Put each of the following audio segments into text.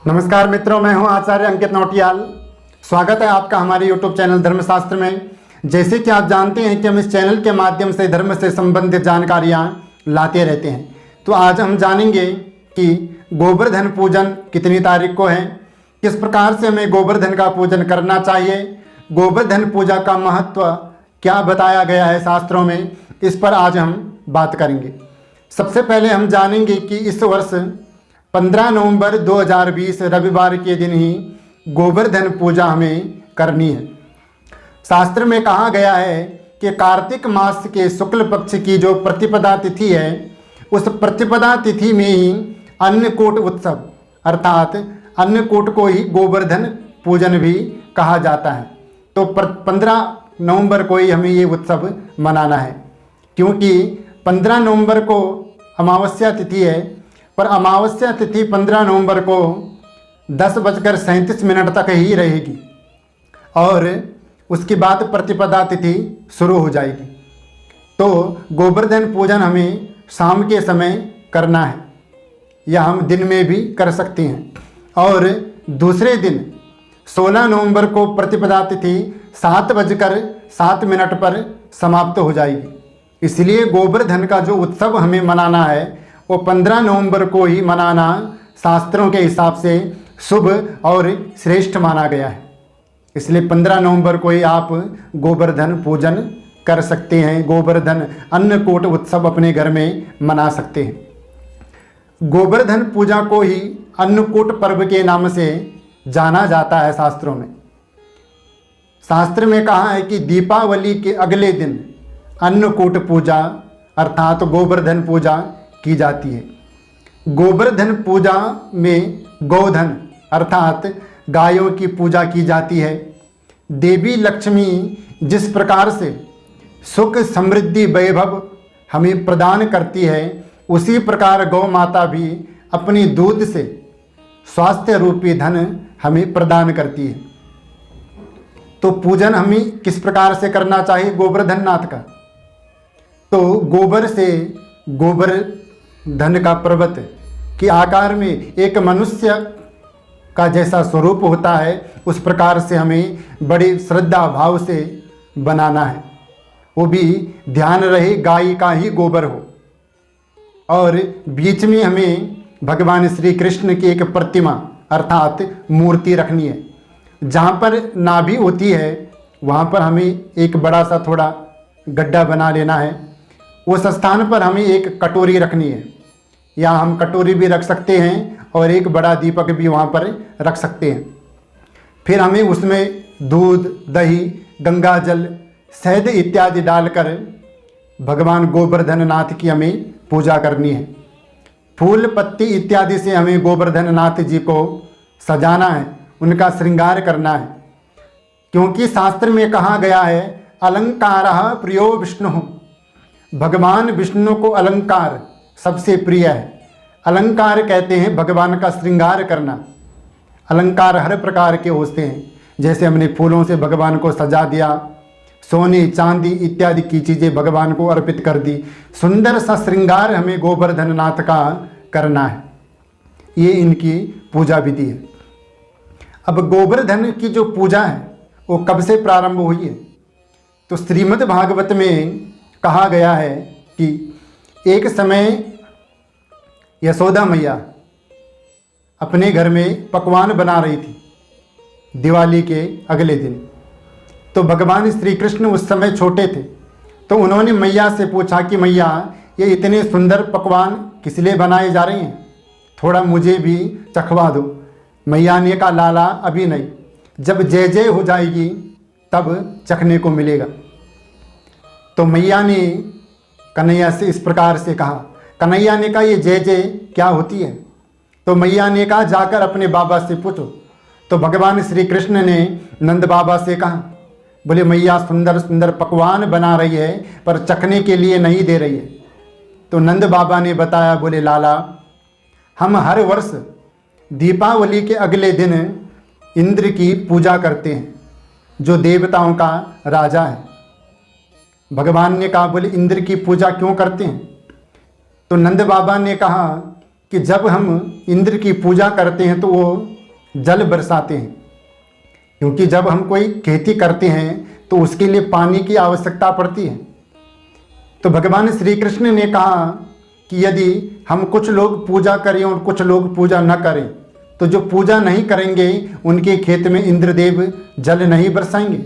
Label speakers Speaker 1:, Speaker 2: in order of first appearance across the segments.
Speaker 1: नमस्कार मित्रों, मैं हूं आचार्य अंकित नौटियाल। स्वागत है आपका हमारे YouTube चैनल धर्मशास्त्र में। जैसे कि आप जानते हैं कि हम इस चैनल के माध्यम से धर्म से संबंधित जानकारियां लाते रहते हैं। तो आज हम जानेंगे कि गोवर्धन पूजन कितनी तारीख को है, किस प्रकार से हमें गोवर्धन का पूजन करना चाहिए, गोवर्धन पूजा का महत्व क्या बताया गया है शास्त्रों में, इस पर आज हम बात करेंगे। सबसे पहले हम जानेंगे कि इस वर्ष 15 नवंबर 2020 रविवार के दिन ही गोवर्धन पूजा हमें करनी है। शास्त्र में कहा गया है कि कार्तिक मास के शुक्ल पक्ष की जो प्रतिपदा तिथि है, उस प्रतिपदा तिथि में ही अन्नकूट उत्सव अर्थात अन्नकूट को ही गोवर्धन पूजन भी कहा जाता है। तो 15 नवंबर को ही हमें ये उत्सव मनाना है, क्योंकि 15 नवंबर को अमावस्या तिथि है, पर अमावस्या तिथि 15 नवंबर को 10:37 तक ही रहेगी और उसके बाद प्रतिपदा तिथि शुरू हो जाएगी। तो गोवर्धन पूजन हमें शाम के समय करना है या हम दिन में भी कर सकते हैं। और दूसरे दिन 16 नवंबर को प्रतिपदा तिथि 7:07 पर समाप्त हो जाएगी। इसलिए गोवर्धन का जो उत्सव हमें मनाना है वो 15 नवंबर को ही मनाना शास्त्रों के हिसाब से शुभ और श्रेष्ठ माना गया है। इसलिए 15 नवंबर को ही आप गोवर्धन पूजन कर सकते हैं, गोवर्धन अन्नकूट उत्सव अपने घर में मना सकते हैं। गोवर्धन पूजा को ही अन्नकूट पर्व के नाम से जाना जाता है शास्त्रों में। शास्त्र में कहा है कि दीपावली के अगले दिन अन्नकूट पूजा अर्थात गोवर्धन पूजा की जाती है। गोवर्धन पूजा में गोधन अर्थात गायों की पूजा की जाती है। देवी लक्ष्मी जिस प्रकार से सुख समृद्धि वैभव हमें प्रदान करती है, उसी प्रकार गौ माता भी अपनी दूध से स्वास्थ्य रूपी धन हमें प्रदान करती है। तो पूजन हमें किस प्रकार से करना चाहिए गोवर्धन नाथ का? तो गोबर से गोबर धन का पर्वत के आकार में एक मनुष्य का जैसा स्वरूप होता है, उस प्रकार से हमें बड़ी श्रद्धा भाव से बनाना है। वो भी ध्यान रहे गाय का ही गोबर हो। और बीच में हमें भगवान श्री कृष्ण की एक प्रतिमा अर्थात मूर्ति रखनी है। जहाँ पर नाभि होती है वहाँ पर हमें एक बड़ा सा थोड़ा गड्ढा बना लेना है। उस स्थान पर हमें एक कटोरी रखनी है, या हम कटोरी भी रख सकते हैं और एक बड़ा दीपक भी वहाँ पर रख सकते हैं। फिर हमें उसमें दूध, दही, गंगा जल, शहद इत्यादि डालकर भगवान गोवर्धन नाथ की हमें पूजा करनी है। फूल पत्ती इत्यादि से हमें गोवर्धन नाथ जी को सजाना है, उनका श्रृंगार करना है। क्योंकि शास्त्र में कहा गया है अलंकारः प्रियो विष्णु, भगवान विष्णु को अलंकार सबसे प्रिय है। अलंकार कहते हैं भगवान का श्रृंगार करना। अलंकार हर प्रकार के होते हैं, जैसे हमने फूलों से भगवान को सजा दिया, सोने चांदी इत्यादि की चीज़ें भगवान को अर्पित कर दी। सुंदर सा श्रृंगार हमें गोवर्धन नाथ का करना है। ये इनकी पूजा विधि है। अब गोवर्धन की जो पूजा है वो कब से प्रारंभ हुई है? तो श्रीमद् भागवत में कहा गया है कि एक समय यशोदा मैया अपने घर में पकवान बना रही थी दिवाली के अगले दिन। तो भगवान श्री कृष्ण उस समय छोटे थे, तो उन्होंने मैया से पूछा कि मैया ये इतने सुंदर पकवान किस लिए बनाए जा रहे हैं, थोड़ा मुझे भी चखवा दो। मैया ने कहा लाला अभी नहीं, जब जय जय हो जाएगी तब चखने को मिलेगा। तो मैया ने कन्हैया से इस प्रकार से कहा। कन्हैया ने कहा ये जय जय क्या होती है? तो मैया ने कहा जाकर अपने बाबा से पूछो। तो भगवान श्री कृष्ण ने नंद बाबा से कहा, बोले मैया सुंदर सुंदर पकवान बना रही है पर चखने के लिए नहीं दे रही है। तो नंद बाबा ने बताया, बोले लाला हम हर वर्ष दीपावली के अगले दिन इंद्र की पूजा करते हैं, जो देवताओं का राजा है। भगवान ने कहा, बोले इंद्र की पूजा क्यों करते हैं? तो नंद बाबा ने कहा कि जब हम इंद्र की पूजा करते हैं तो वो जल बरसाते हैं, क्योंकि जब हम कोई खेती करते हैं तो उसके लिए पानी की आवश्यकता पड़ती है। तो भगवान श्री कृष्ण ने कहा कि यदि हम कुछ लोग पूजा करें और कुछ लोग पूजा न करें, तो जो पूजा नहीं करेंगे उनके खेत में इंद्रदेव जल नहीं बरसाएंगे।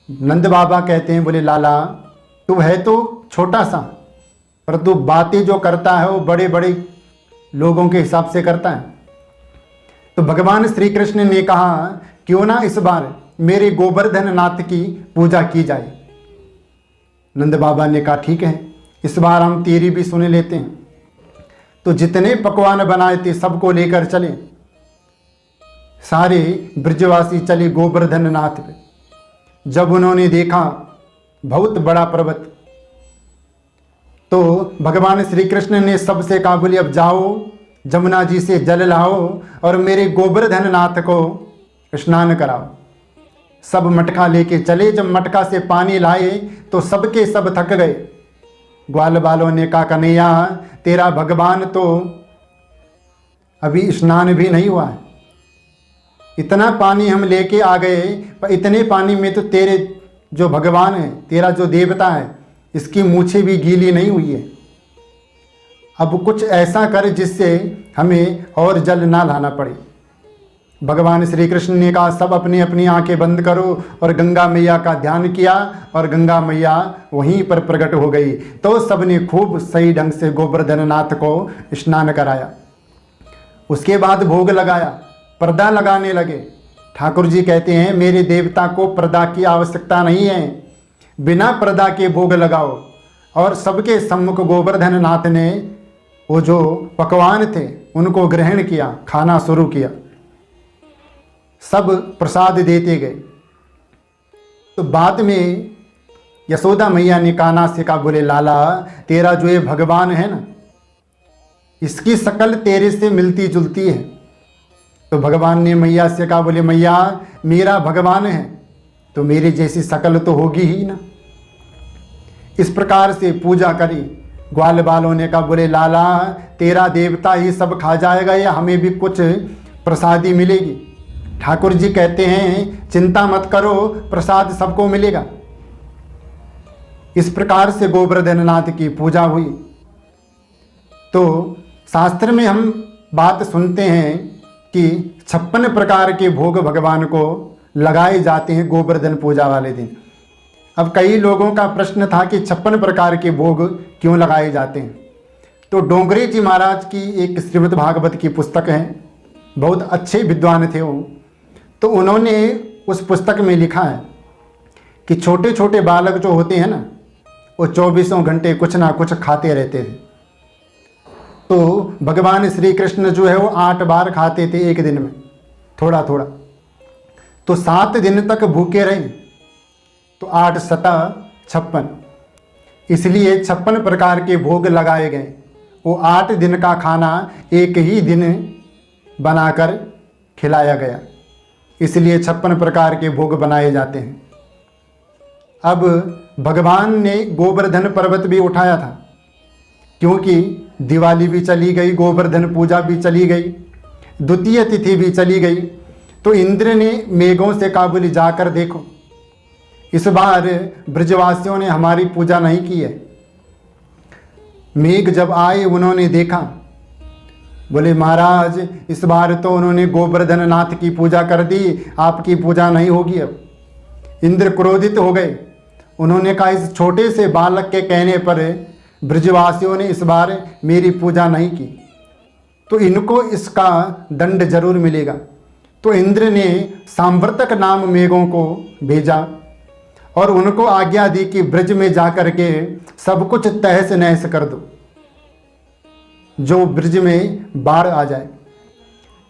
Speaker 1: नंद बाबा कहते हैं, बोले लाला तू है तो छोटा सा, पर तू बातें जो करता है वो बड़े बड़े लोगों के हिसाब से करता है। तो भगवान श्री कृष्ण ने कहा क्यों ना इस बार मेरे गोवर्धन नाथ की पूजा की जाए। नंद बाबा ने कहा ठीक है, इस बार हम तेरी भी सुन लेते हैं। तो जितने पकवान बनाए थे सबको लेकर चले, सारे ब्रजवासी चले गोवर्धन नाथ पे। जब उन्होंने देखा बहुत बड़ा पर्वत, तो भगवान श्री कृष्ण ने सबसे कहा, बोले अब जाओ जमुना जी से जल लाओ और मेरे गोवर्धन नाथ को स्नान कराओ। सब मटका लेके चले। जब मटका से पानी लाए तो सबके सब थक गए। ग्वाल बालों ने कहा, कन्हैया तेरा भगवान तो अभी स्नान भी नहीं हुआ है, इतना पानी हम लेके आ गए, पर इतने पानी में तो तेरे जो भगवान है, तेरा जो देवता है, इसकी मूछें भी गीली नहीं हुई है। अब कुछ ऐसा कर जिससे हमें और जल ना लाना पड़े। भगवान श्री कृष्ण ने कहा सब अपनी अपनी आंखें बंद करो, और गंगा मैया का ध्यान किया और गंगा मैया वहीं पर प्रकट हो गई। तो सबने खूब सही ढंग से गोवर्धन नाथ को स्नान कराया। उसके बाद भोग लगाया, पर्दा लगाने लगे। ठाकुर जी कहते हैं मेरे देवता को पर्दा की आवश्यकता नहीं है, बिना पर्दा के भोग लगाओ। और सबके सम्मुख गोवर्धन नाथ ने वो जो पकवान थे उनको ग्रहण किया, खाना शुरू किया। सब प्रसाद देते गए। तो बाद में यशोदा मैया ने कान्हा से कहा, बोले लाला तेरा जो ये भगवान है ना, इसकी शकल तेरे से मिलती जुलती है। तो भगवान ने मैया से कहा, बोले मैया मेरा भगवान है तो मेरी जैसी शकल तो होगी ही ना। इस प्रकार से पूजा करी। ग्वाल बालों ने कहा, बोले लाला तेरा देवता ही सब खा जाएगा या हमें भी कुछ प्रसादी मिलेगी। ठाकुर जी कहते हैं चिंता मत करो, प्रसाद सबको मिलेगा। इस प्रकार से गोवर्धन नाथ की पूजा हुई। तो शास्त्र में हम बात सुनते हैं कि 56 प्रकार के भोग भगवान को लगाए जाते हैं गोवर्धन पूजा वाले दिन। अब कई लोगों का प्रश्न था कि 56 प्रकार के भोग क्यों लगाए जाते हैं। तो डोंगरे जी महाराज की एक श्रीमद् भागवत की पुस्तक है, बहुत अच्छे विद्वान थे वो। तो उन्होंने उस पुस्तक में लिखा है कि छोटे छोटे बालक जो होते हैं ना, वो 24 घंटे कुछ ना कुछ खाते रहते थे। तो भगवान श्री कृष्ण जो है वो 8 बार खाते थे एक दिन में, थोड़ा थोड़ा। तो 7 दिन तक भूखे रहे, तो 8 सता 56, इसलिए 56 प्रकार के भोग लगाए गए। वो 8 दिन का खाना एक ही दिन बनाकर खिलाया गया, इसलिए 56 प्रकार के भोग बनाए जाते हैं। अब भगवान ने गोवर्धन पर्वत भी उठाया था, क्योंकि दिवाली भी चली गई, गोवर्धन पूजा भी चली गई, द्वितीय तिथि भी चली गई। तो इंद्र ने मेघों से कहा, बोले जाकर देखो इस बार ब्रजवासियों ने हमारी पूजा नहीं की है। मेघ जब आए उन्होंने देखा, बोले महाराज इस बार तो उन्होंने गोवर्धन नाथ की पूजा कर दी, आपकी पूजा नहीं होगी अब। इंद्र क्रोधित हो गए। उन्होंने कहा इस छोटे से बालक के कहने पर ब्रजवासियों ने इस बार मेरी पूजा नहीं की, तो इनको इसका दंड जरूर मिलेगा। तो इंद्र ने सांवर्तक नाम मेघों को भेजा और उनको आज्ञा दी कि ब्रज में जाकर के सब कुछ तहस नहस कर दो, जो ब्रज में बाढ़ आ जाए।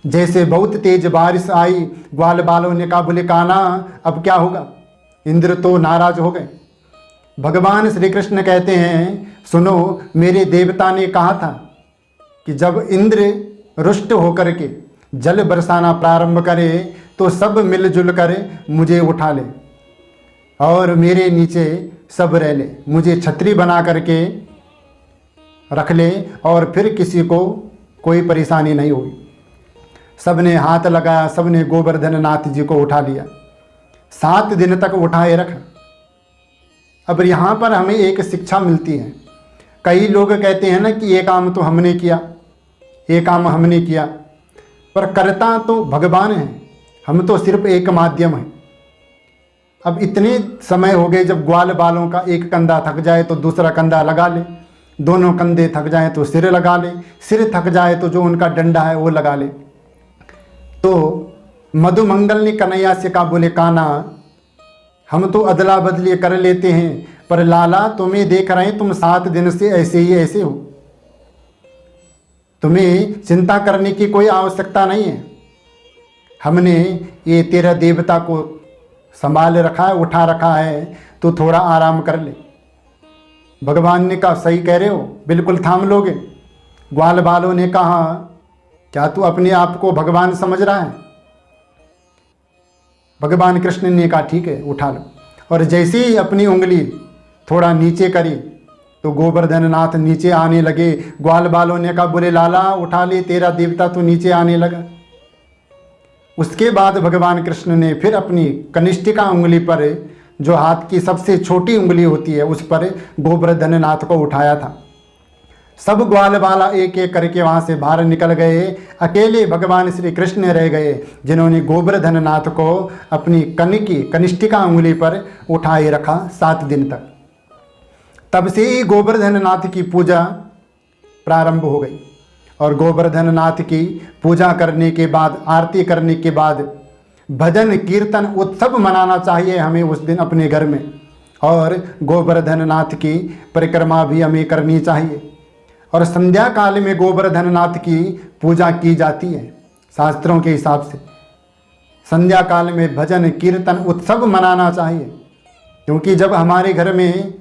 Speaker 1: जैसे बहुत तेज बारिश आई, ग्वाल बालों ने कहा, बोले कान्हा अब क्या होगा। इंद्र तो नाराज हो गए। भगवान श्री कृष्ण कहते हैं सुनो, मेरे देवता ने कहा था कि जब इंद्र रुष्ट होकर के जल बरसाना प्रारंभ करे तो सब मिलजुल कर मुझे उठा ले और मेरे नीचे सब रह ले, मुझे छतरी बना करके रख ले और फिर किसी को कोई परेशानी नहीं हुई। सबने हाथ लगाया, सबने गोवर्धन नाथ जी को उठा लिया, 7 दिन तक उठाए रखा। अब यहाँ पर हमें एक शिक्षा मिलती है। कई लोग कहते हैं ना कि ये काम तो हमने किया, ये काम हमने किया, पर करता तो भगवान है, हम तो सिर्फ एक माध्यम है। अब इतने समय हो गए, जब ग्वाल बालों का एक कंधा थक जाए तो दूसरा कंधा लगा ले, दोनों कंधे थक जाए तो सिर लगा ले, सिर थक जाए तो जो उनका डंडा है वो लगा ले। तो मधुमंगल ने कन्हैया से कहा, बोले कान्हा हम तो अदला बदली कर लेते हैं, पर लाला तुम्हें देख रहे हैं, तुम 7 दिन से ऐसे ही ऐसे हो, तुम्हें चिंता करने की कोई आवश्यकता नहीं है। हमने ये तेरा देवता को संभाल रखा है, उठा रखा है, तो थोड़ा आराम कर ले। भगवान ने कहा, सही कह रहे हो, बिल्कुल थाम लोगे। ग्वाल बालों ने कहा, क्या तू अपने आप को भगवान समझ रहा है? भगवान कृष्ण ने कहा, ठीक है उठा लो। और जैसे ही अपनी उंगली थोड़ा नीचे करी तो गोवर्धन नाथ नीचे आने लगे। ग्वाल बालों ने कहा, बोले लाला उठा ले, तेरा देवता तो नीचे आने लगा। उसके बाद भगवान कृष्ण ने फिर अपनी कनिष्ठिका उंगली पर, जो हाथ की सबसे छोटी उंगली होती है, उस पर गोवर्धन नाथ को उठाया था। सब ग्वाल बाला एक एक करके वहाँ से बाहर निकल गए। अकेले भगवान श्री कृष्ण रह गए, जिन्होंने गोवर्धन नाथ को अपनी कनिष्ठिका उंगली पर उठाए रखा 7 दिन तक। तब से ही गोवर्धन नाथ की पूजा प्रारंभ हो गई। और गोवर्धन नाथ की पूजा करने के बाद, आरती करने के बाद भजन कीर्तन उत्सव मनाना चाहिए हमें उस दिन अपने घर में। और गोवर्धन नाथ की परिक्रमा भी हमें करनी चाहिए। और संध्या काल में गोवर्धन नाथ की पूजा की जाती है शास्त्रों के हिसाब से। संध्या काल में भजन कीर्तन उत्सव मनाना चाहिए, क्योंकि जब हमारे घर में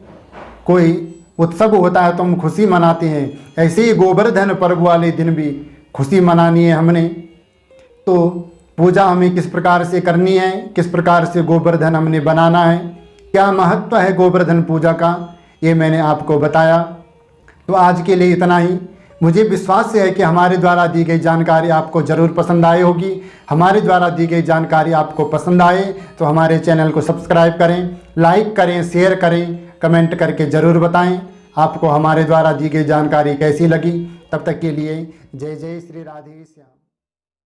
Speaker 1: कोई उत्सव होता है तो हम खुशी मनाते हैं। ऐसे ही गोवर्धन पर्व वाले दिन भी खुशी मनानी है हमने। तो पूजा हमें किस प्रकार से करनी है, किस प्रकार से गोवर्धन हमने बनाना है, क्या महत्व है गोवर्धन पूजा का, ये मैंने आपको बताया। तो आज के लिए इतना ही। मुझे विश्वास है कि हमारे द्वारा दी गई जानकारी आपको ज़रूर पसंद आई होगी। हमारे द्वारा दी गई जानकारी आपको पसंद आए तो हमारे चैनल को सब्सक्राइब करें, लाइक करें, शेयर करें, कमेंट करके ज़रूर बताएं आपको हमारे द्वारा दी गई जानकारी कैसी लगी। तब तक के लिए जय जय श्री राधे श्याम।